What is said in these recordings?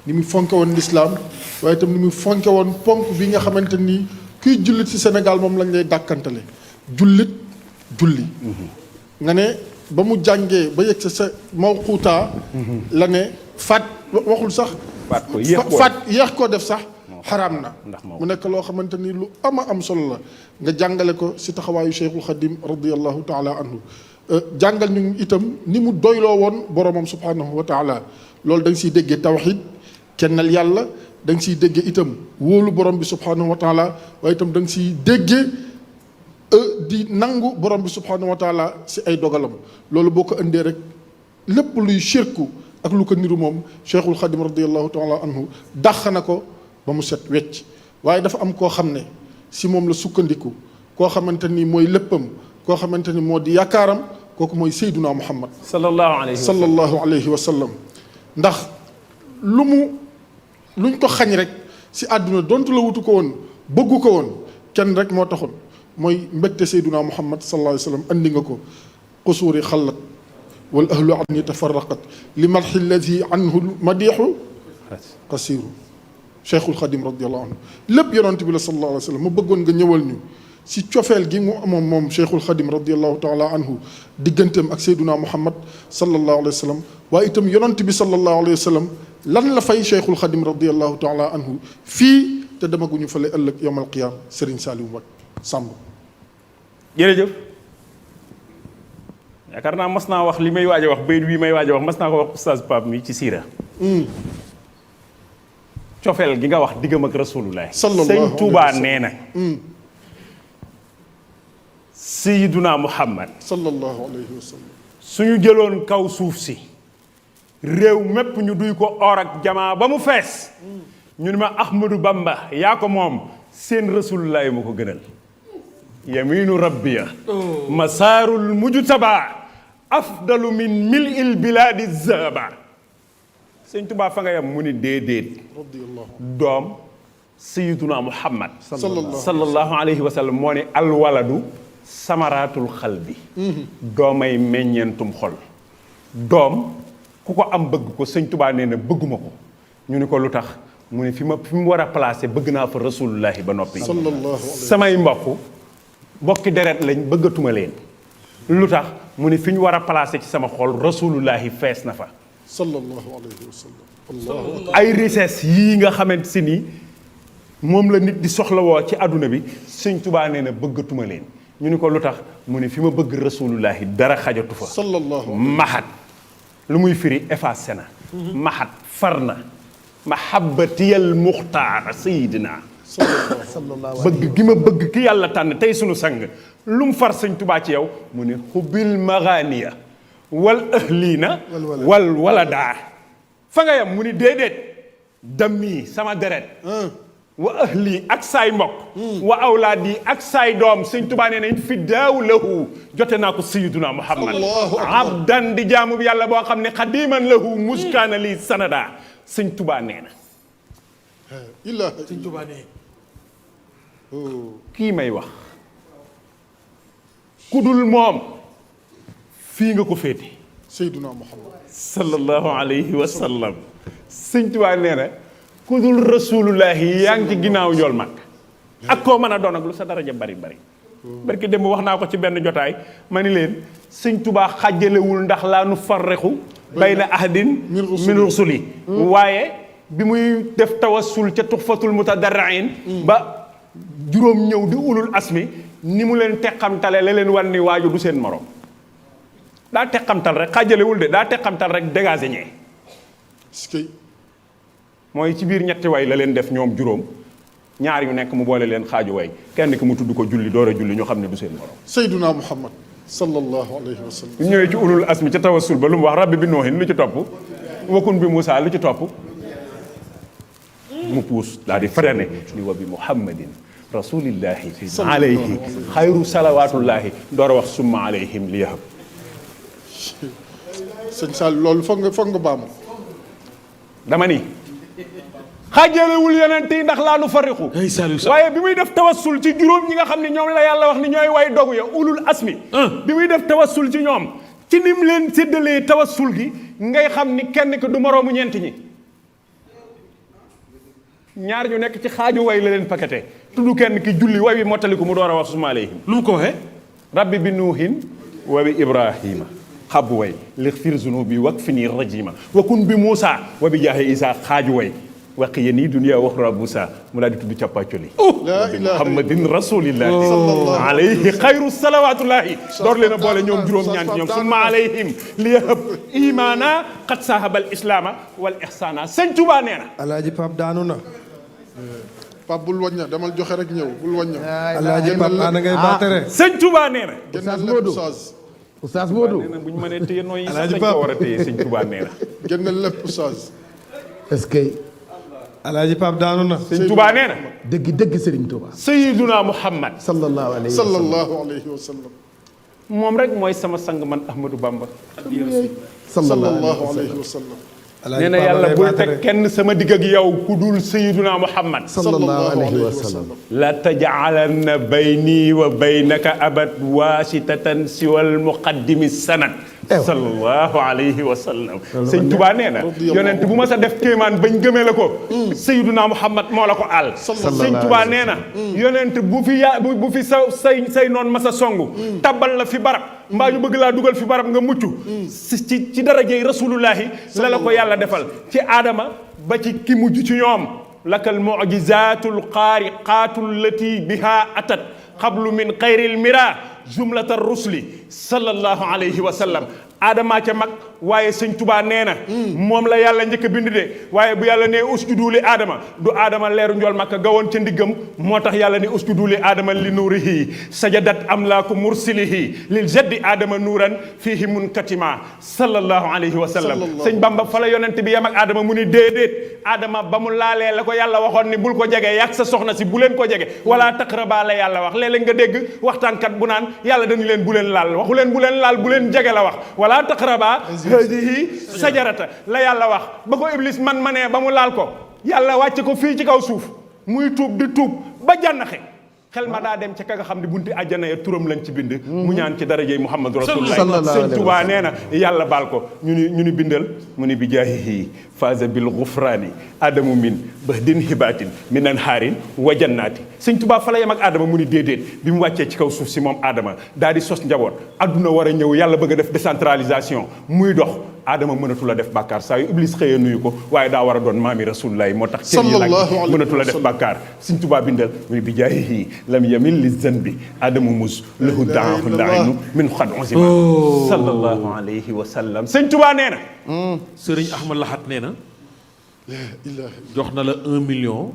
ni mu fonke woon lislaam waaye itam ni mu fonke woon ponk bi nga xamante ni kuy jullit ci Sénégal moom lañ lay dàkkantale jullit julli nga ne ba mu jàngee ba yegg sa mawquutaa la ne faat waxul sax faat yéex koo def sax xaraam na mu nekk loo xamante ni lu am solo la nga jàngale ko si taxawaayu Cheikhul Khadim radiallahu taala anhu jàngal ñu itam ni mu doyloo woon boromam subhanahu wa taala loolu da nga siy déggee tawxid kennal yàlla da nga siy déggee itam wóolu borom bi subhanahu wa taala waaye itam da nga siy déggee di nangu borom bi subhanahu wa taala si ay dogalam loolu boo ko indee rek lépp luy shirku ak lu ko niru moom Cheikhul Khadim radiallahu taala anhu dàq na ko ba mu set wecc waaye dafa am koo xam ne si moom la sukkandiku koo xamante ni mooy léppam koo xamante ni moo di yaakaaram kooku mooy Seyduna Muhammad sallallahu alayhi wa sallam ndax luñ ko xañ rek si àdduna dontu la wutu ko woon bëggu ko woon kenn rek moo taxoon mooy mbégte Seyduna Muhammad sallallahu alayhi wa sallam andi nga ko qusuuri xallat wal ahlu an tafarraqat li madxi alladi anhu madixu qasiru Cheikhul Khadim radiallahu anhu lépp yonent bi la sallallahu alayhi wa sallam mu bëggoon nga ñëwal ñu si cofeel gi mu amoon moom Cheikhul Khadim radiallahu taala anhu digganteem ak Seyduna Muhammad sallallahu alayhi wa sallam waaye itam yonent bi sallallahu alayhi wa sallam lan la fay Cheikhul Khadim radiallahu taala anhu fii te demaguñu fale ëllëg yawmal qiyaam Serigne Saliou Mbacké Samb. jërëjëf yaakaar naa mas naa wax li may waaj a wax bayit wi may waaj a wax mas naa ko wax oustaz Pape mi ci siira cofeel gi nga wax diggam ak rasulullah sëñ Touba nee na Sayyiduna Muhammad sallallahu alayhi wa sallam suñu jëloon kaw suuf si réew mépp ñu duy ko or ak jamaa ba mu fees ñu ne ma Ahmadou Bamba yaa ko moom seen rasulullah ma ko gënal yaminu rabbiya masaarul mujtaba afdalu min mil'il biladi zahaba sëñ Tuubaa fa nga yam mu ni déedéet doom Sayyiduna Muhammad sallallahu alayhi wa sallam moo ne alwaladu samaraatul xalbi doomay meññeentum xol doom ku ko am bëgg ko sëñ Tuubaa nee na bëgguma ko ñu ni ko lu tax mu ne fi mu war a placé bëgg naa fa rasulullahi ba noppi samay mbokki deret lañ bëggatuma leen lu tax mu ne fi ñu war a placé ci sama xol rasulullahi fees na fa sallallahu alayhi wa sallam ay richesse yii nga xamante si ni moom la nit di soxlawoo ci àdduna bi sëñ Tuubaa nee na bëggatuma leen ñu ni ko lu tax mu ne fi ma bëgg rasulullahi dara xajatu fa maxat lu muy firi effacé na maxat far na mahabbatiyal muxtaar sayidina bëgg gi ma bëgg ki yàlla tànn tey sunu sang lu mu far sëñ Tuubaa ci yow mu ne xubbil maganiya wal ahliina wal walada fa nga yam mu ni déedéet dammi sama deret wa ahli ak saay mbokk wa awlaadi ak saay doom sëñ Tuubaa nee na fi daaw lahu jote naa ko sayyiduna Muhammad abdan di jaamu bi yàlla boo xam ne xadiman lahu muskaana lii sanada sëñ Tuubaa nee na sëñ Tuubaa nee kii may wax ku dul moom fii nga ko féete sayyiduna Muhammad sallallahu alayhi wa sallam sëñ Tuubaa nee na ku dul rasulullahi yaa ngi ci ginnaaw njool mag ak koo mën a doon ak lu sa daraja bari barki démb wax naa ko ci benn jotaay ma ni leen sëñ Tuubaa xàjjalewul ndax laa nu farrexu bayna ahadin min rusuli waaye bi muy def tawassul ca tuxfatul mutadarriin ba juróom ñëw di ulul asmi ni mu leen teqamtale la leen wan ni waaju du seen morom daa teqamtal rek xàjjalewul de daa teqamtal rek dégagé ñee mooy ci biir ñetti way la leen def ñoom juróom ñaar yu nekk mu boole leen xaaju way kenn ki mu tudd ko julli door a julli ñu xam ne du seen morom sayyiduna Muhammad sallallahu alayhi wa sallam ñu ñëwee ci ulul asmi ca tawassul ba lu mu wax rabbi bi noohin lu ci topp wakun bi Moussa lu ci topp mu puus daal di freiné ni wa bi muhammadin rasulillahi alayhi xayru salawatullahi door a wax summa alayhim li yahab sëñ Sall loolu foog nga baamu dama ni xaajalewul yonent yi ndax laa nu fariqu waaye bi muy def tawassul ci juróom ñi nga xam ne ñoom la yàlla wax ni ñooy way dogu ya ulul asmi bi muy def tawassul ci ñoom ci nim leen séddalee tawassul gi ngay xam ni kenn ki du moroomu ñeent ñi ñaar ñu nekk ci xaaju way la leen pakete tudd kenn ki julli way wi mottali ko mu door a wax suma alayhim lu mu ko waxee rabbi bi nuuhin wa bi ibrahima xabu way lixfir zunubi wakfini rajima wa kun bi Muusa wa bi jaahi Isa xaaju way waqi yéen yi dunya waxra Muusa mu daal di tudd càppaacoli la ilaha muhammadin rasulillahi sallallahu alayhi xayru salawatullahi door leen a boole ñoom juróom-ñaan ci ñoom summa alayhim li yahab imana qad sahabal islama wal ihsana sëñ Tuubaa nee na Alaaji Pape daanu na. Pape bul wàñña demal joxe rek ñëw bul wàñña Alaaji Pape ana ngay baatere. sëñ Tuubaa nee na génnal lépp oustaz Oustaz Modou nee na bu ñu mënee téye nooy sax Alaaji dañ Pape. ko war a téye sëñ Tuubaa nee na génnal lépp oustaz est-ce que Alaaji Pape daanu na. sëñ Tuubaa nee na dëgg Serigne Touba sayyiduna Muhammad sallallahu alayhi wa sallam sallallahu alayhi wa sallam moom rek mooy sama sang man Ahmadou Bamba sallallahu alayhi wa sallam Alaaji nee na Pape yàlla ngay bul baatere. teg kenn sama digg ak yow ku dul sayyiduna Muhammad sallallahu alayhi wa sallam la tajcalanna bayni wa baynaka abad waasitatan siwal muqaddimi sanad sallallahu alayhi wa sallam sëñ Tuubaa nee na yonent bu ma sa def kéemaan bañ gëmee la ko sayyiduna Muhammad moo la ko àll sëñ Tuubaa nee na yonent bu fi bu fi say noon ma sa songu tabbal la fi barab mbaa ñu bëgg laa dugal fi barab nga mucc ci darajey rasulullahi la la ko yàlla defal ci aadama ba ci ki mujj ci ñoom lakal mujizatul xaariqaatu lati biha atat xablu min xayril mira jumlata rusli sallallahu alayhi wa sallam aadamaa ca mag waaye sëñ Tuubaa nee na moom la yàlla njëkk a bind de waaye bu yàlla nee usjudu li aadama du aadama leeru njool makka gawoon ca ndiggam moo tax yàlla ne usjudu li aadama li nuurihi sajadat amlaaku mursilihi lil jaddi aadama nuuran fiihi munkatima sallallahu alayhi wa sallam sëñ Bamba fa la yonent bi yam ak aadama mu ni déedéet aadama ba mu laalee la ko yàlla waxoon ni bul ko jege yàgg sa soxna si bu leen ko jege wala taqraba la yàlla wax léeg-léeg nga dégg waxtaankat bu naan yàlla dañu leen bu leen laal waxu leen bu leen laal bu leen jege la wax wala taqraba hadihi sajarata la yàlla wax ba ko iblis man manee ba mu laal ko yàlla wàcce ko fii ci kaw suuf muy tuub di tuub ba jànnaxe xel ma daa dem ca ka nga xam ne bunti àjjana ya turam lañ ci bind mu ñaan ci darajey Muhammadu Rasulullah sëñ Tuubaa nee na yàlla baal ko ñu ni bindal mu ni bi jaahihi faaza bil gufraani adamu min bahdin hibatin min anhaarin wa jannaati sëñ Tuubaa fa la yem ak Adama mu ni déedéet bi mu wàccee ci kaw suuf si moom Adama daal di sos njaboot adduna war a ñëw yàlla bëgg a def décentralisation muy dox Adama mënatu la def bàkkaar saa yu Iblis xëyee nuyu ko waaye daa war a doon maami Rasulullah moo tax cër yi nag mënatu la def bàkkaar sëñ Tuubaa bindal mu ni bi jaahihi lam yamil li zanbi adamu mus lahu daahu lainu min xad onzima sallallahu alayhi wa sallam sëñ Tuubaa nee na Sëriñ Ahmad Lahat nee na jox na la 1 million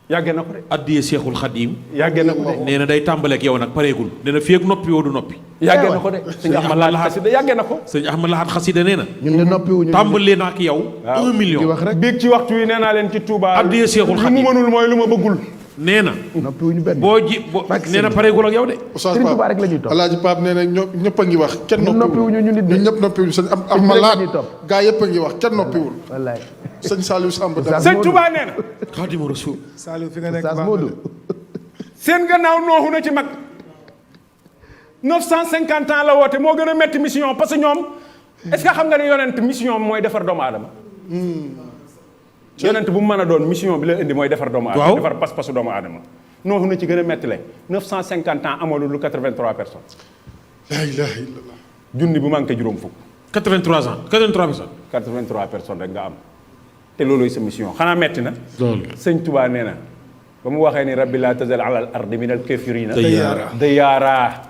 yàggee na ko de addiyee Seexul Xadiim yàggee na ko de nee na day tàmbaleek yow nag pareegul nee na fii ak noppi woo du noppi yàggee na ko de sëñ Ahmad Lahat xasida yàggee na ko Sëriñ Ahmad Lahat xasida nee na ñun de noppiwuñu tàmbalee naa ak yow 1 di million wax rek biig ci waxtu wi nee naa leen ci Touba addiyee Seexul lu mu Xadiim mënul mooy lu ma bëggul nee na noppiwuñu benn boo nee na pareegul ak yow de oustaz Serigne Touba Pape rek la ñuy topp Alaaji Pape nee na ñëpp a ngi wax kenn ñun noppiwuñu ñu nit de ñun ñëpp noppiwuñu sëñ am Serigne ma rek la laat ñuy topp. gaa yëpp a ngi wax kenn noppiwul wallaay sëñ Saliou Samb Oustaz sëñ Touba nee na Xaadimu Rasuul Saliou fi nga nekk Oustaz baax Modou seen gannaaw nooxu na ci mag 950 ans la woote moo gën a metti mission parce que ñoom est-ce que xam nga ne yonent mission mooy defar doomu aadama yonent bu mu mën a doon mission bi la indi mooy defar doomu aadama Waaw. defar pas-pasu doomu aadama nooxu na ci gën a metti le 950 ans amoon lu 83 personnes la ilaha illallah junni bu manqué juróom fukk 83 ans 83 personnes 83 personnes rek nga am te looluy sa mission xanaa metti na loolu sëñ Touba nee na ba mu waxee ni rabbi laa tazal ala al ardi min al kafirina Dayyaara. dayyaara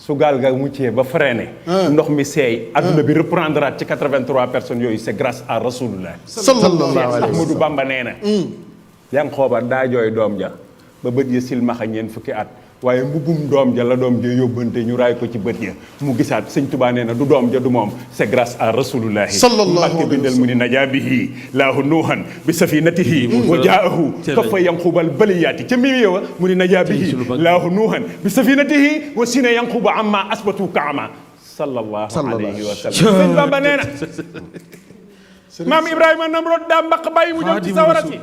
su gaal ga muccee ba freiné ndox mi seey adduna bi reprendra ci 83 personnes yooyu c'est grâce à rasulullah sallallahu alayhi wa sallam Ahmadou Bamba nee na yaa ngi xooba daa jooy doom ja ba bët ya silmaxa ñeen fukki at waaye mbubum doom ja la doom ja yóbbante ñu raay ko ci bët ya mu gisaat sëñ Tuubaa nee na du doom ja du moom c'est grâce à rasulullahi sallallahu alayhi Mbàkke bindal mu ni najaa bihi laahu nuuhan bi safinatihi wa jaahu kafa yanqubal baliyaati ca mimi yowa mu ni najaa bihi laahu nuuhan bi safinatihi wa sina yanquba amma asbatu kaama sallallahu alayhi wa sallam sëñ Bamba nee na maam Ibrahima Namrod daa mbaq bàyyi mu jëm ci sawara si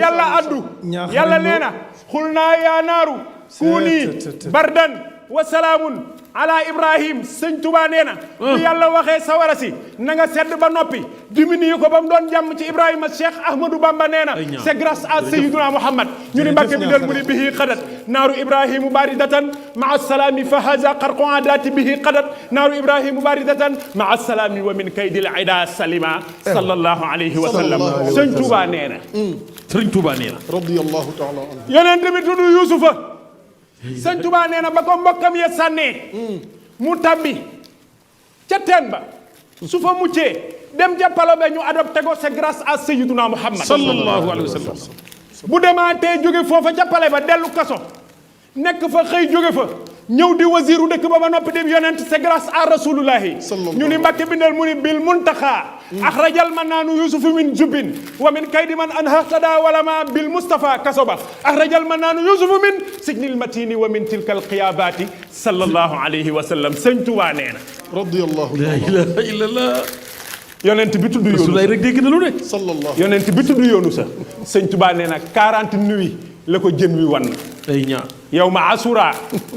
yàlla addu yàlla nee na xul naa yaa naaru kuuni bardan wa salaamun ala ibrahim sëñ Tuubaa nee na bu yàlla waxee sawara si na nga sedd ba noppi diminué ko ba mu doon jàmm ci ibrahima cheikh ahmadou bamba nee na c'est grâce à sayyiduna muhammad ñu ni mbàkke bi del mu ni bihi qadat naaru ibrahimu baridatan maa salaami fa haza qarqu adati bihi qadat naaru ibrahimu baridatan maa salaami wa min kaydil ida salima sallallahu alayhi wa sallam sëñ Tuubaa nee na Sëriñ Tuubaa nee na radiyallahu taala anhu yonent bi tudd yuusufa sëñ Tuubaa nee na ba ko mbokkam ya sànnee mu tabbi ca teen ba su fa muccee dem ca palo ba ñu adopté ko c'est grâce à sayyiduna muhammad sallallahu alayhi wa sallam bu demaatee jóge foofa ca pale ba dellu kaso nekk fa xëy jóge fa ñëw di wasiiru dëkk ba ba noppi di yonent c'est grâce à rasulullahi ñu ni mbàkke bindal mu ni bil muntaxa axrajal man naanu yusufu min jubbin wa min kaydi man an hahtada wala ma bil mustafa kaso ba axrajal man naanu yusufu min sijnil matini wa min tilka alqiyabati sallallahu alayhi wa sallam sëñ Tuubaa nee na radiyallahu la ilaha illallah yonent bi tudd yoonu Rasulaay rek dégg na lu ne sallallahu yonent bi tudd yoonu sa sëñ Tuubaa nee na 40 nuits la ko jën wi wan ay ñaa yow ma asura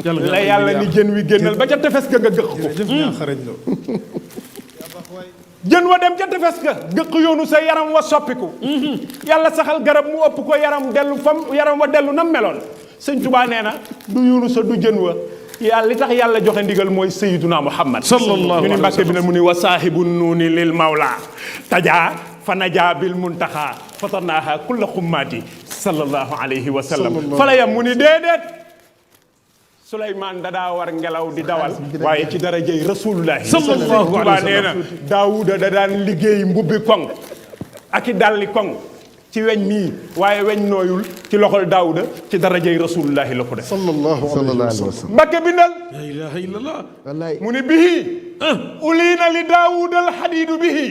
la yàlla ni jën wi génnal ba ca tefes ga nga gëq ko jërëjëf ñaa xarañ lo jën wa dem ca tefes ga gëq yoonu sa yaram wa soppiku yàlla saxal garab mu ëpp ko yaram dellu fam yaram wa dellu nam meloon sëñ Tuubaa nee na du yoonu sa du jën wa yàlla li tax yàlla joxe ndigal mooy sayyiduna muhammad sallallahu ñu ni mbàkke bi na mu ni wa saahibu nuuni lil mawla tajaa fa najaa bil muntaxa fatanaaha kulla xummaati sallallahu alayhi wa sallam fa la yam mu ni déedéet Souleymane dadaa war ngelaw di dawal waaye ci darajey rasulullahi sallallahu alayhi wa sallam nee na daawuda da daan liggéey mbubbi koŋ ak i dalli koŋ ci weñ mii waaye weñ nooyul ci loxol daawuda ci darajey rasulullahi la ko def sallallahu alayhi wa sallam mbakke bindal la ilaha illallah wallaay mu ni bihi uliina li daawuda al xadiidu bihi